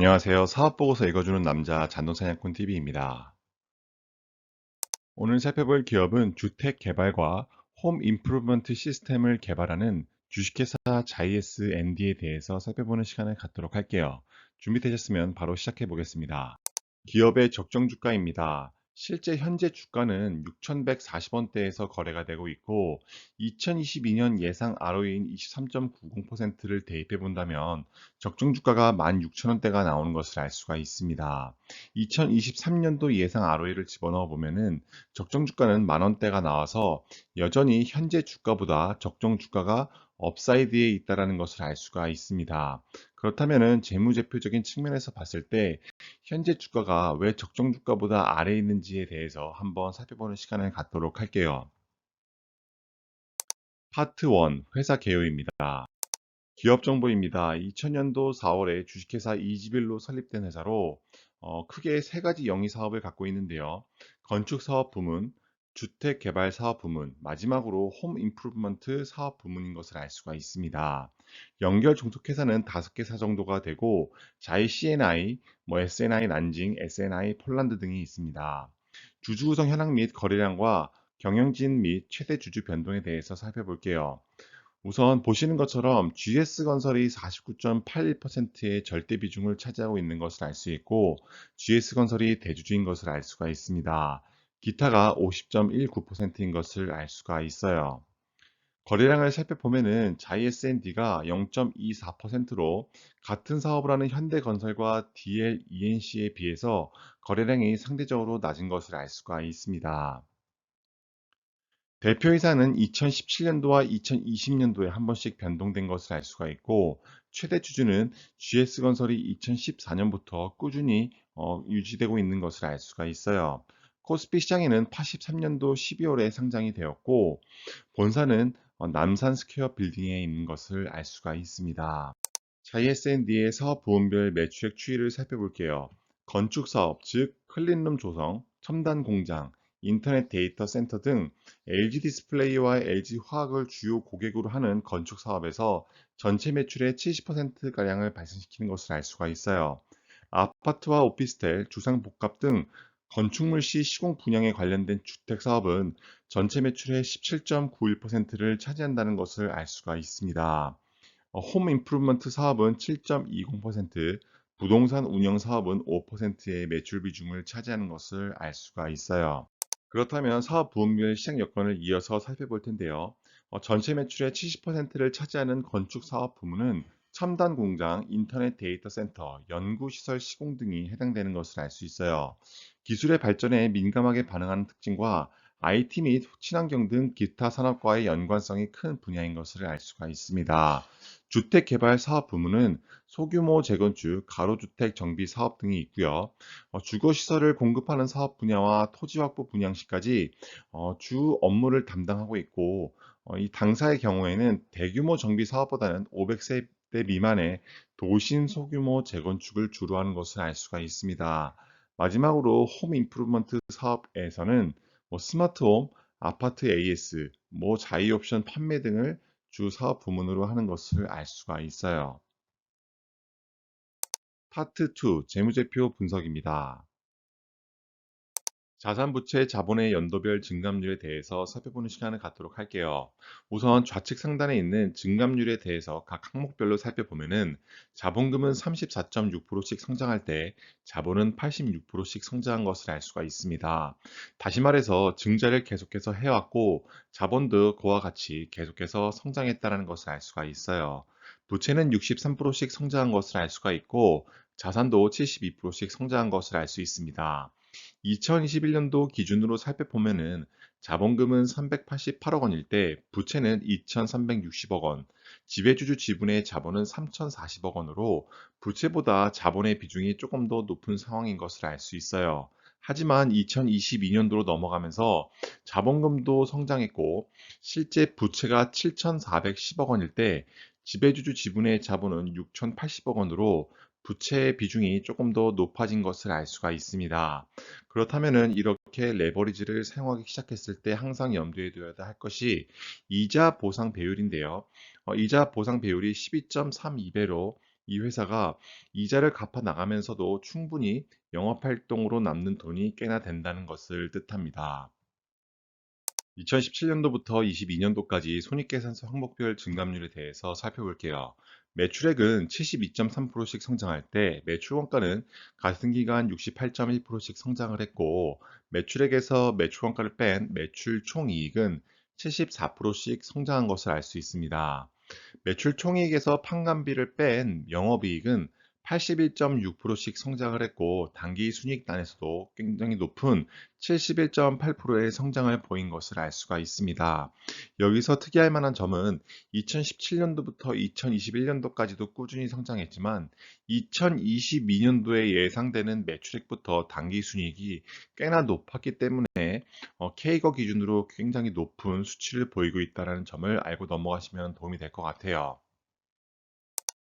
안녕하세요. 사업보고서 읽어주는 남자 잔돈사냥꾼 TV입니다. 오늘 살펴볼 기업은 주택개발과 홈 임프루먼트 시스템을 개발하는 주식회사 자이에스 앤디에 대해서 살펴보는 시간을 갖도록 할게요. 준비되셨으면 바로 시작해 보겠습니다. 기업의 적정 주가입니다. 실제 현재 주가는 6,140원대에서 거래가 되고 있고 2022년 예상 ROE인 23.90%를 대입해 본다면 적정 주가가 16,000원대가 나오는 것을 알 수가 있습니다. 2023년도 예상 ROE를 집어넣어 보면은 적정 주가는 만원대가 나와서 여전히 현재 주가보다 적정 주가가 업사이드에 있다라는 것을 알 수가 있습니다. 그렇다면은 재무제표적인 측면에서 봤을 때 현재 주가가 왜 적정 주가보다 아래에 있는지에 대해서 한번 살펴보는 시간을 갖도록 할게요. 파트 1 회사 개요입니다. 기업 정보입니다. 2000년도 4월에 주식회사 이지빌로 설립된 회사로 크게 세 가지 영위 사업을 갖고 있는데요. 건축 사업 부문, 주택 개발 사업 부문, 마지막으로 홈 임프루먼트 사업 부문인 것을 알 수가 있습니다. 연결 종속회사는 5개사 정도가 되고 자이 CNI, SNI 난징, SNI 폴란드 등이 있습니다. 주주 구성 현황 및 거래량과 경영진 및 최대 주주 변동에 대해서 살펴볼게요. 우선 보시는 것처럼 GS건설이 49.81%의 절대 비중을 차지하고 있는 것을 알 수 있고 GS건설이 대주주인 것을 알 수가 있습니다. 기타가 50.19%인 것을 알 수가 있어요. 거래량을 살펴보면은 JSND가 0.24%로 같은 사업을 하는 현대건설과 DL, ENC에 비해서 거래량이 상대적으로 낮은 것을 알 수가 있습니다. 대표이사는 2017년도와 2020년도에 한 번씩 변동된 것을 알 수가 있고 최대 주주는 GS건설이 2014년부터 꾸준히 유지되고 있는 것을 알 수가 있어요. 코스피 시장에는 83년도 12월에 상장이 되었고 본사는 남산 스퀘어 빌딩에 있는 것을 알 수가 있습니다. JSND의 사업 부문별 매출액 추이를 살펴볼게요. 건축 사업, 즉 클린룸 조성, 첨단 공장, 인터넷 데이터 센터 등 LG 디스플레이와 LG 화학을 주요 고객으로 하는 건축 사업에서 전체 매출의 70%가량을 발생시키는 것을 알 수가 있어요. 아파트와 오피스텔, 주상복합 등 건축물 시 시공 분양에 관련된 주택 사업은 전체 매출의 17.91%를 차지한다는 것을 알 수가 있습니다. 홈 임프루먼트 사업은 7.20%, 부동산 운영 사업은 5%의 매출 비중을 차지하는 것을 알 수가 있어요. 그렇다면 사업 부문별 시장 여건을 이어서 살펴볼 텐데요. 전체 매출의 70%를 차지하는 건축 사업 부문은 첨단 공장, 인터넷 데이터 센터, 연구시설 시공 등이 해당되는 것을 알 수 있어요. 기술의 발전에 민감하게 반응하는 특징과 IT 및 친환경 등 기타 산업과의 연관성이 큰 분야인 것을 알 수가 있습니다. 주택개발 사업 부문은 소규모 재건축, 가로주택 정비 사업 등이 있고요. 주거시설을 공급하는 사업 분야와 토지 확보 분양시까지 주 업무를 담당하고 있고 이 당사의 경우에는 대규모 정비 사업보다는 500세대 미만의 도심 소규모 재건축을 주로 하는 것을 알 수가 있습니다. 마지막으로 홈 임프루먼트 사업에서는 스마트홈, 아파트 AS, 자이옵션 판매 등을 주 사업 부문으로 하는 것을 알 수가 있어요. 파트 2 재무제표 분석입니다. 자산 부채 자본의 연도별 증감률에 대해서 살펴보는 시간을 갖도록 할게요. 우선 좌측 상단에 있는 증감률에 대해서 각 항목별로 살펴보면은 자본금은 34.6%씩 성장할 때 자본은 86%씩 성장한 것을 알 수가 있습니다. 다시 말해서 증자를 계속해서 해왔고 자본도 그와 같이 계속해서 성장했다는 것을 알 수가 있어요. 부채는 63%씩 성장한 것을 알 수가 있고 자산도 72%씩 성장한 것을 알 수 있습니다. 2021년도 기준으로 살펴보면은 자본금은 388억 원일 때 부채는 2,360억 원, 지배주주 지분의 자본은 3,040억 원으로 부채보다 자본의 비중이 조금 더 높은 상황인 것을 알 수 있어요. 하지만 2022년도로 넘어가면서 자본금도 성장했고 실제 부채가 7,410억 원일 때 지배주주 지분의 자본은 6,080억 원으로 부채의 비중이 조금 더 높아진 것을 알 수가 있습니다. 그렇다면은 이렇게 레버리지를 사용하기 시작했을 때 항상 염두에 둬야 할 것이 이자 보상 배율인데요. 이자 보상 배율이 12.32배로 이 회사가 이자를 갚아 나가면서도 충분히 영업활동으로 남는 돈이 꽤나 된다는 것을 뜻합니다. 2017년도부터 22년도까지 손익계산서 항목별 증감률에 대해서 살펴볼게요. 매출액은 72.3%씩 성장할 때 매출 원가는 같은 기간 68.1%씩 성장을 했고, 매출액에서 매출 원가를 뺀 매출 총이익은 74%씩 성장한 것을 알 수 있습니다. 매출 총이익에서 판관비를 뺀 영업이익은 81.6%씩 성장을 했고, 당기순이익단에서도 굉장히 높은 71.8%의 성장을 보인 것을 알 수가 있습니다. 여기서 특이할 만한 점은 2017년도부터 2021년도까지도 꾸준히 성장했지만 2022년도에 예상되는 매출액부터 당기순이익이 꽤나 높았기 때문에 K거 기준으로 굉장히 높은 수치를 보이고 있다는 점을 알고 넘어가시면 도움이 될 것 같아요.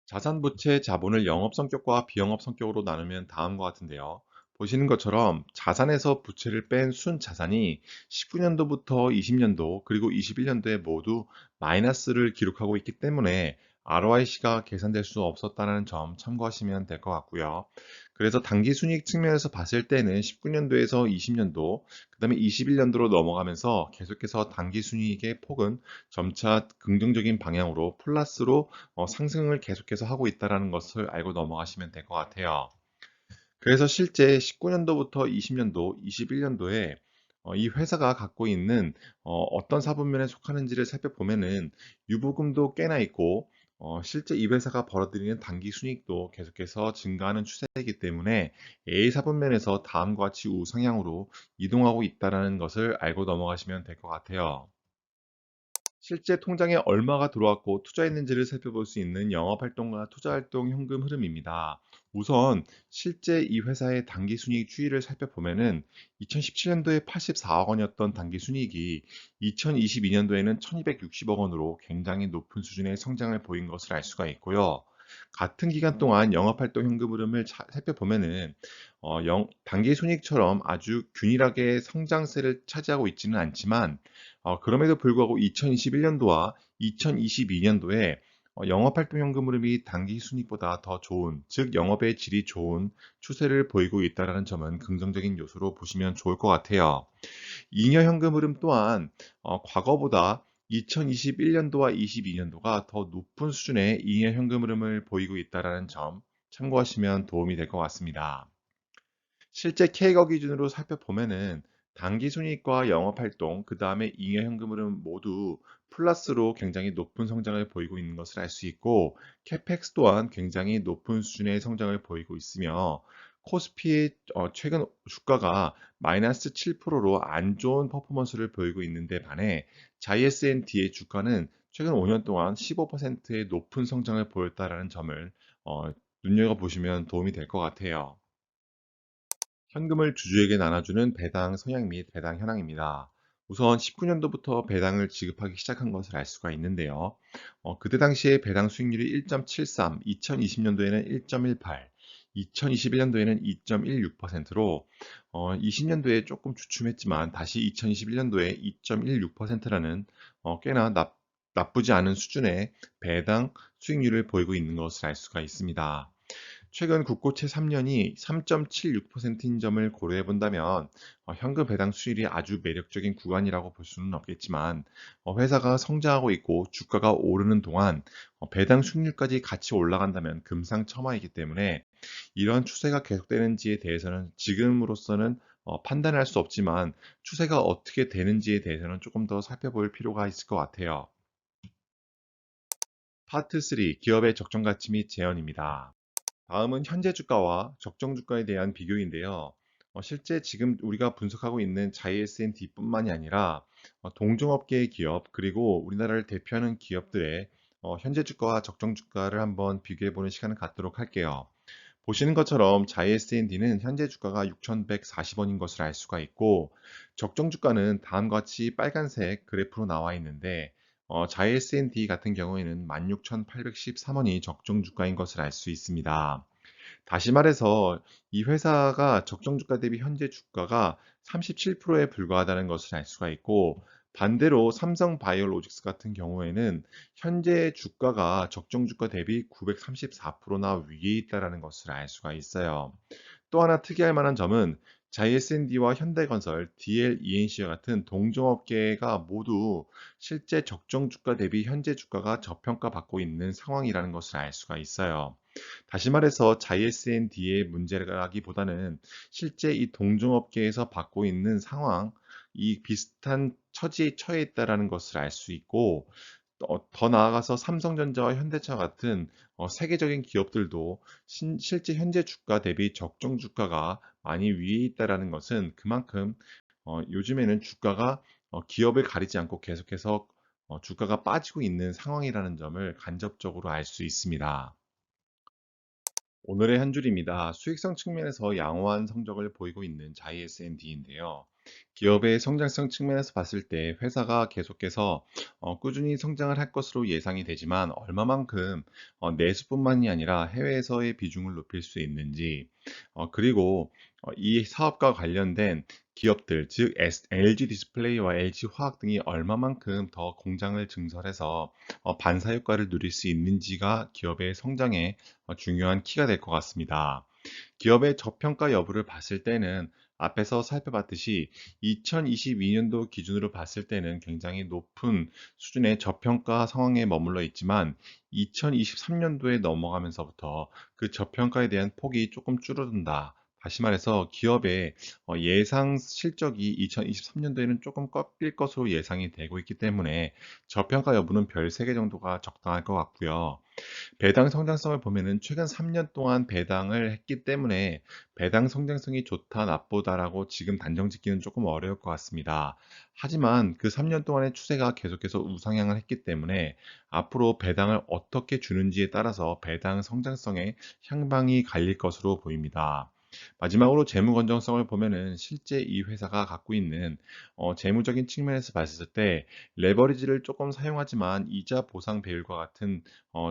자산 부채 자본을 영업 성격과 비영업 성격으로 나누면 다음과 같은데요. 보시는 것처럼 자산에서 부채를 뺀 순 자산이 19년도부터 20년도 그리고 21년도에 모두 마이너스를 기록하고 있기 때문에 ROIC가 계산될 수 없었다는 점 참고하시면 될 것 같고요. 그래서 당기순이익 측면에서 봤을 때는 19년도에서 20년도, 그 다음에 21년도로 넘어가면서 계속해서 당기순이익의 폭은 점차 긍정적인 방향으로 플러스로 상승을 계속해서 하고 있다는 것을 알고 넘어가시면 될 것 같아요. 그래서 실제 19년도부터 20년도, 21년도에 이 회사가 갖고 있는 어떤 사분면에 속하는지를 살펴보면은 유보금도 꽤나 있고, 실제 이 회사가 벌어들이는 당기 순이익도 계속해서 증가하는 추세이기 때문에 A 사분면에서 다음과 같이 우상향으로 이동하고 있다는 것을 알고 넘어가시면 될 것 같아요. 실제 통장에 얼마가 들어왔고 투자했는지를 살펴볼 수 있는 영업활동과 투자활동 현금 흐름입니다. 우선 실제 이 회사의 당기순이익 추이를 살펴보면은 2017년도에 84억 원이었던 당기순이익이 2022년도에는 1260억 원으로 굉장히 높은 수준의 성장을 보인 것을 알 수가 있고요. 같은 기간 동안 영업활동 현금 흐름을 살펴보면은 당기순이익처럼 아주 균일하게 성장세를 차지하고 있지는 않지만, 그럼에도 불구하고 2021년도와 2022년도에 영업활동 현금 흐름이 당기 순이익보다 더 좋은, 즉 영업의 질이 좋은 추세를 보이고 있다는 점은 긍정적인 요소로 보시면 좋을 것 같아요. 잉여 현금 흐름 또한 과거보다 2021년도와 22년도가 더 높은 수준의 잉여 현금 흐름을 보이고 있다는 점 참고하시면 도움이 될 것 같습니다. 실제 K거 기준으로 살펴보면은 당기순이익과 영업활동, 그 다음에 잉여현금흐름 모두 플러스로 굉장히 높은 성장을 보이고 있는 것을 알 수 있고, 캐펙스 또한 굉장히 높은 수준의 성장을 보이고 있으며, 코스피의 최근 주가가 마이너스 7%로 안 좋은 퍼포먼스를 보이고 있는데 반해 JSNT의 주가는 최근 5년 동안 15%의 높은 성장을 보였다는 점을 눈여겨보시면 도움이 될 것 같아요. 현금을 주주에게 나눠주는 배당 성향 및 배당 현황입니다. 우선 19년도부터 배당을 지급하기 시작한 것을 알 수가 있는데요. 그때 당시에 배당 수익률이 1.73, 2020년도에는 1.18, 2021년도에는 2.16%로 20년도에 조금 주춤했지만 다시 2021년도에 2.16%라는 꽤나 나쁘지 않은 수준의 배당 수익률을 보이고 있는 것을 알 수가 있습니다. 최근 국고채 3년이 3.76%인 점을 고려해 본다면 현금 배당 수율이 아주 매력적인 구간이라고 볼 수는 없겠지만, 회사가 성장하고 있고 주가가 오르는 동안 배당 수익률까지 같이 올라간다면 금상첨화이기 때문에 이런 추세가 계속되는지에 대해서는 지금으로서는 판단할 수 없지만, 추세가 어떻게 되는지에 대해서는 조금 더 살펴볼 필요가 있을 것 같아요. 파트 3, 기업의 적정 가치 및 재현입니다. 다음은 현재 주가와 적정 주가에 대한 비교인데요. 실제 지금 우리가 분석하고 있는 JSNT뿐만이 아니라 동종업계의 기업, 그리고 우리나라를 대표하는 기업들의 현재 주가와 적정 주가를 한번 비교해 보는 시간을 갖도록 할게요. 보시는 것처럼 JSND는 현재 주가가 6,140원인 것을 알 수가 있고, 적정 주가는 다음과 같이 빨간색 그래프로 나와 있는데, JSND 같은 경우에는 16,813원이 적정 주가인 것을 알 수 있습니다. 다시 말해서 이 회사가 적정 주가 대비 현재 주가가 37%에 불과하다는 것을 알 수가 있고, 반대로 삼성 바이오로직스 같은 경우에는 현재 주가가 적정 주가 대비 934%나 위에 있다는 것을 알 수가 있어요. 또 하나 특이할 만한 점은 JS&D와 현대건설, DL-ENC와 같은 동종업계가 모두 실제 적정 주가 대비 현재 주가가 저평가받고 있는 상황이라는 것을 알 수가 있어요. 다시 말해서 JS&D의 문제라기보다는 실제 이 동종업계에서 받고 있는 상황, 이 비슷한 처지에 처해 있다라는 것을 알 수 있고, 더 나아가서 삼성전자와 현대차 같은 세계적인 기업들도 실제 현재 주가 대비 적정 주가가 많이 위에 있다라는 것은 그만큼 요즘에는 주가가 기업을 가리지 않고 계속해서 주가가 빠지고 있는 상황이라는 점을 간접적으로 알 수 있습니다. 오늘의 한 줄입니다. 수익성 측면에서 양호한 성적을 보이고 있는 JS&D인데요. 기업의 성장성 측면에서 봤을 때 회사가 계속해서 꾸준히 성장을 할 것으로 예상이 되지만 얼마만큼 내수뿐만이 아니라 해외에서의 비중을 높일 수 있는지, 그리고 이 사업과 관련된 기업들, 즉 LG 디스플레이와 LG 화학 등이 얼마만큼 더 공장을 증설해서 반사 효과를 누릴 수 있는지가 기업의 성장에 중요한 키가 될 것 같습니다. 기업의 저평가 여부를 봤을 때는 앞에서 살펴봤듯이 2022년도 기준으로 봤을 때는 굉장히 높은 수준의 저평가 상황에 머물러 있지만 2023년도에 넘어가면서부터 그 저평가에 대한 폭이 조금 줄어든다. 다시 말해서 기업의 예상 실적이 2023년도에는 조금 꺾일 것으로 예상이 되고 있기 때문에 저평가 여부는 별 3개 정도가 적당할 것 같고요. 배당 성장성을 보면은 최근 3년 동안 배당을 했기 때문에 배당 성장성이 좋다, 나쁘다라고 지금 단정 짓기는 조금 어려울 것 같습니다. 하지만 그 3년 동안의 추세가 계속해서 우상향을 했기 때문에 앞으로 배당을 어떻게 주는지에 따라서 배당 성장성의 향방이 갈릴 것으로 보입니다. 마지막으로 재무 건전성을 보면은 실제 이 회사가 갖고 있는 재무적인 측면에서 봤을 때 레버리지를 조금 사용하지만 이자 보상 배율과 같은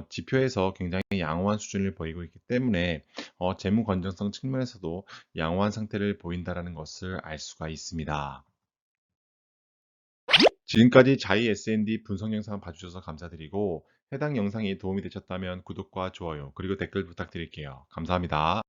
지표에서 굉장히 양호한 수준을 보이고 있기 때문에 재무 건전성 측면에서도 양호한 상태를 보인다라는 것을 알 수가 있습니다. 지금까지 자이 S&D 분석 영상 봐주셔서 감사드리고 해당 영상이 도움이 되셨다면 구독과 좋아요 그리고 댓글 부탁드릴게요. 감사합니다.